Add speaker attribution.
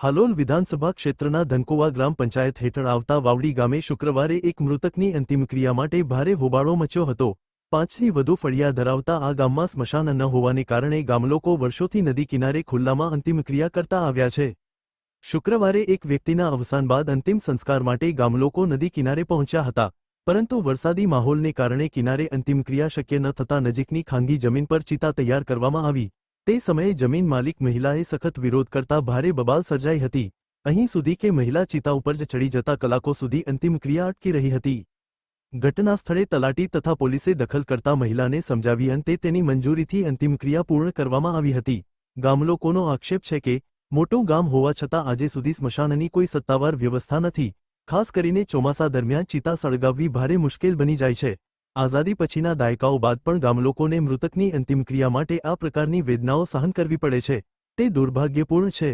Speaker 1: હાલોલ વિધાનસભા ક્ષેત્રના ધનકોવા ગ્રામ પંચાયત હેઠળ આવતા વાવડી ગામે શુક્રવારે એક મૃતકની અંતિમક્રિયા માટે ભારે હોબાળો મચ્યો હતો। 5થી વધુ ફળિયા ધરાવતા આ ગામમાં સ્મશાન ન હોવાને કારણે ગામલોકો વર્ષોથી નદી કિનારે ખુલ્લામાં અંતિમક્રિયા કરતા આવ્યા છે। શુક્રવારે એક વ્યક્તિના અવસાન બાદ અંતિમ સંસ્કાર માટે ગામલોકો નદી કિનારે પહોંચ્યા હતા, પરંતુ વરસાદી માહોલને કારણે કિનારે અંતિમક્રિયા શક્ય ન થતાં નજીકની ખાનગી જમીન પર ચિતા તૈયાર કરવામાં આવી। તે સમયે જમીન માલિક મહિલાએ સખત વિરોધ કરતા ભારે બબાલ સર્જાઈ હતી। અહીં સુધી કે મહિલા ચિતા ઉપર જ ચડી જતા કલાકો સુધી અંતિમક્રિયા અટકી રહી હતી। ઘટના સ્થળે તલાટી તથા પોલીસે દખલ કરતા મહિલાને સમજાવી અંતે તેની મંજૂરીથી અંતિમક્રિયા પૂર્ણ કરવામાં આવી હતી। ગામલોકોનો આક્ષેપ છે કે મોટું ગામ હોવા છતાં આજે સુધી સ્મશાનની કોઈ સત્તાવાર વ્યવસ્થા નથી। ખાસ કરીને ચોમાસા દરમિયાન ચિતા સળગાવવી ભારે મુશ્કેલ બની જાય છે। આઝાદી પછીના દાયકાઓ બાદ પણ ગામલોકોને મૃતકની અંતિમક્રિયા માટે આ પ્રકારની વેદનાઓ સહન કરવી પડે છે, તે દુર્ભાગ્યપૂર્ણ છે।